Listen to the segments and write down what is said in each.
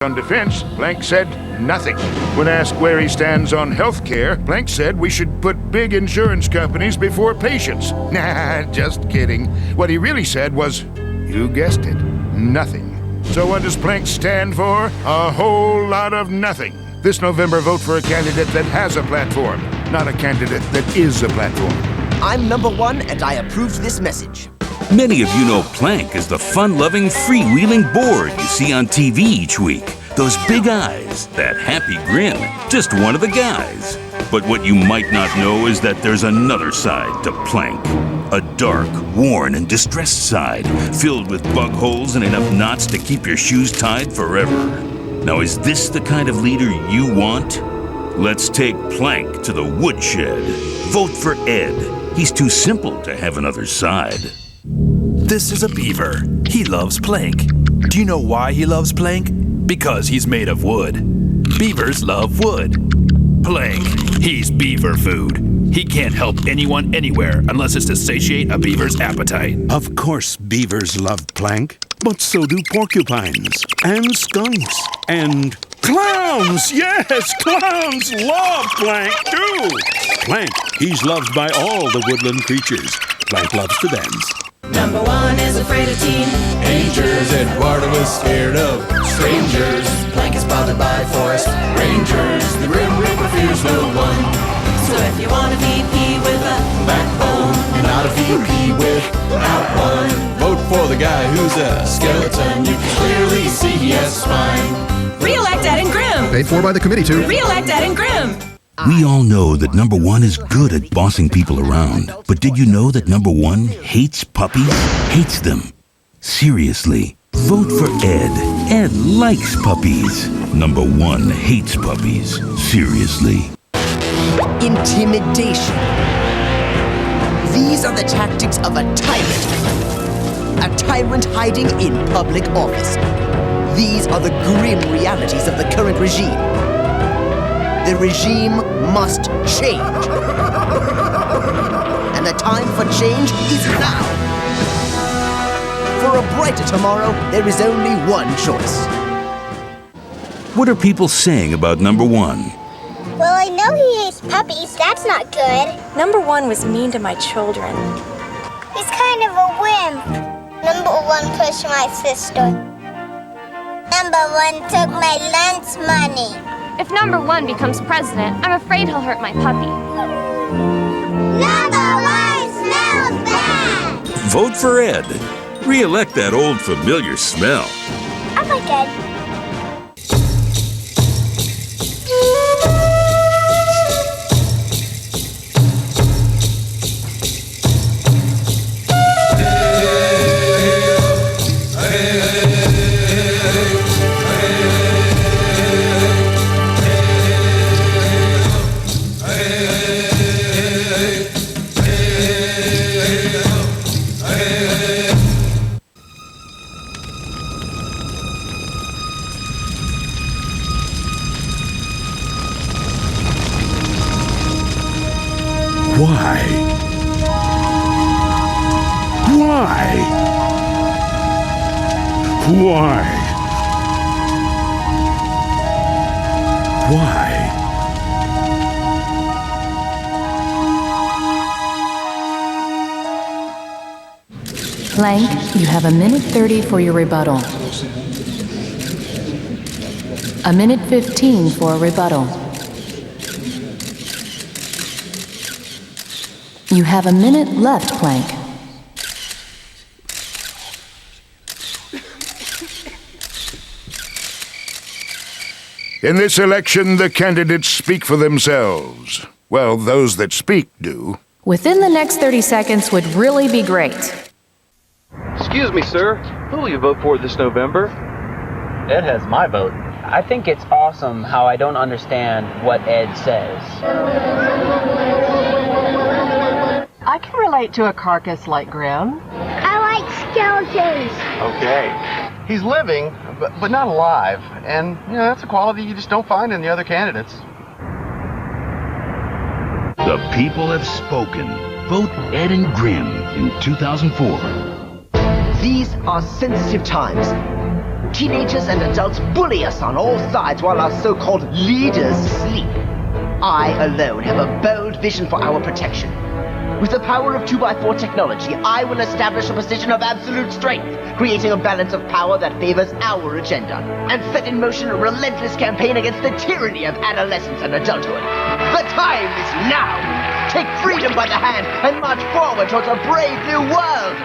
On defense, Blank said nothing. When asked where he stands on health care, Blank said we should put big insurance companies before patients. Nah, just kidding. What he really said was, you guessed it, nothing. So what does Blank stand for? A whole lot of nothing. This November, vote for a candidate that has a platform, not a candidate that is a platform. I'm number one, and I approved this message. Many of you know Plank as the fun-loving, freewheeling board you see on TV each week. Those big eyes, that happy grin, just one of the guys. But what you might not know is that there's another side to Plank. A dark, worn, and distressed side, filled with bug holes and enough knots to keep your shoes tied forever. Now, is this the kind of leader you want? Let's take Plank to the woodshed. Vote for Ed. He's too simple to have another side. This is a beaver. He loves Plank. Do you know why he loves Plank? Because he's made of wood. Beavers love wood. Plank, he's beaver food. He can't help anyone anywhere unless it's to satiate a beaver's appetite. Of course beavers love Plank, but so do porcupines, and skunks, and clowns! Yes, clowns love Plank too! Plank, he's loved by all the woodland creatures. Plank loves to dance. Number one is afraid of teenagers. Eduardo is scared of strangers. Plank is bothered by forest rangers. The Grim Reaper fears no one. So if you want a VP with a backbone, you're not a VP without one. Vote for the guy who's a skeleton. You can clearly see he has a spine. Re-elect Ed and Grim. Paid for by the committee too. Re-elect Ed and Grim. We all know that number one is good at bossing people around. But did you know that number one hates puppies? Hates them. Seriously. Vote for Ed. Ed likes puppies. Number one hates puppies. Seriously. Intimidation. These are the tactics of a tyrant. A tyrant hiding in public office. These are the grim realities of the current regime. The regime must change. And the time for change is now. For a brighter tomorrow, there is only one choice. What are people saying about number one? Well, I know he hates puppies. That's not good. Number one was mean to my children. He's kind of a wimp. Number one pushed my sister. Number one took my lunch money. If number one becomes president, I'm afraid he'll hurt my puppy. Number one smells bad! Vote for Ed. Re-elect that old familiar smell. I like Ed. Why? Why? Why? Why? Plank, you have 1:30 for your rebuttal. 1:15 for a rebuttal. You have a minute left, Plank. In this election, the candidates speak for themselves. Well, those that speak do. Within the next 30 seconds would really be great. Excuse me, sir. Who will you vote for this November? Ed has my vote. I think it's awesome how I don't understand what Ed says. I can relate to a carcass like Grim. I like skeletons. Okay. He's living, but not alive. And, you know, that's a quality you just don't find in the other candidates. The people have spoken. Vote Ed and Grim in 2004. These are sensitive times. Teenagers and adults bully us on all sides while our so-called leaders sleep. I alone have a bold vision for our protection. With the power of 2x4 technology, I will establish a position of absolute strength, creating a balance of power that favors our agenda, and set in motion a relentless campaign against the tyranny of adolescence and adulthood. The time is now! Take freedom by the hand and march forward towards a brave new world!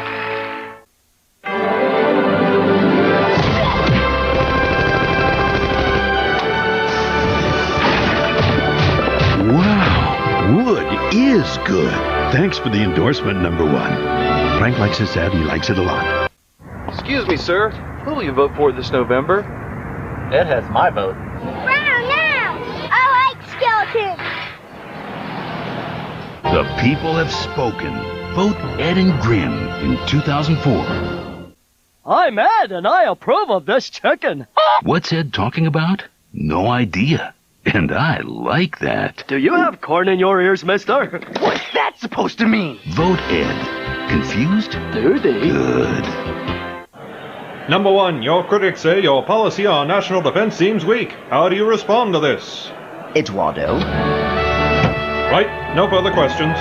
Wow, wood is good. Thanks for the endorsement, number one. Frank likes his ad, he likes it a lot. Excuse me, sir. Who will you vote for this November? Ed has my vote. Wow, now! I like skeletons! The people have spoken. Vote Ed and Grim in 2004. I'm Ed, and I approve of this chicken. What's Ed talking about? No idea. And I like that. Do you have corn in your ears, mister? What's that supposed to mean? Vote Ed. Confused? Duty. Good. Number one, your critics say your policy on national defense seems weak. How do you respond to this? Eduardo. Right, no further questions.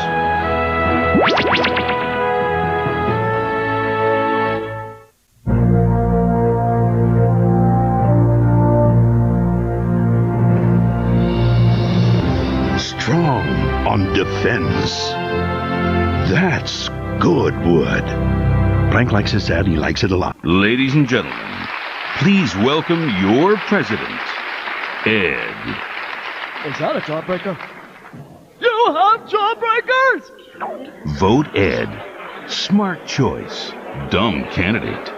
Strong on defense. That's good wood. Frank likes his ad, he likes it a lot. Ladies and gentlemen, please welcome your president, Ed. Is that a jawbreaker? You have jawbreakers! Vote Ed. Smart choice. Dumb candidate.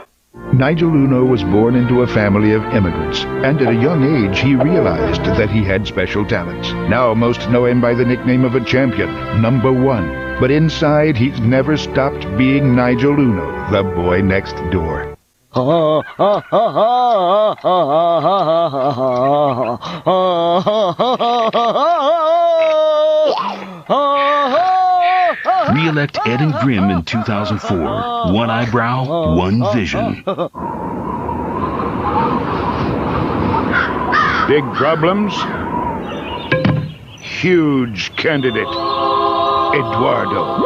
Nigel Uno was born into a family of immigrants, and at a young age he realized that he had special talents. Now most know him by the nickname of a champion, number one. But inside he's never stopped being Nigel Uno, the boy next door. Re-elect Ed and Grim in 2004. One eyebrow, one vision. Big problems? Huge candidate, Eduardo.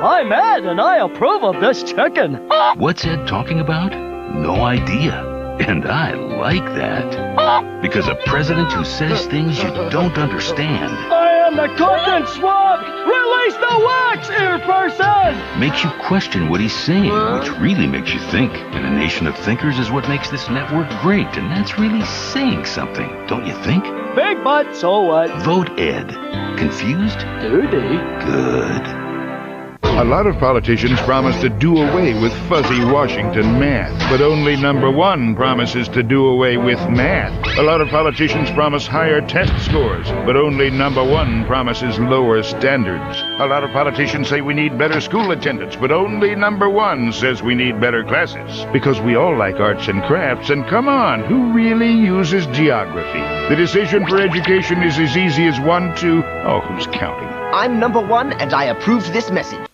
I'm Ed, and I approve of this chicken. What's Ed talking about? No idea. And I like that. Because a president who says things you don't understand I am the content swab! Release the wax, ear person! makes you question what he's saying, which really makes you think. And a nation of thinkers is what makes this network great, and that's really saying something, don't you think? Big butt, so what? Vote Ed. Confused? Duty. Good. A lot of politicians promise to do away with fuzzy Washington math, but only number one promises to do away with math. A lot of politicians promise higher test scores, but only number one promises lower standards. A lot of politicians say we need better school attendance, but only number one says we need better classes. Because we all like arts and crafts, and come on, who really uses geography? The decision for education is as easy as 1, 2... Oh, who's counting? I'm number one, and I approve this message.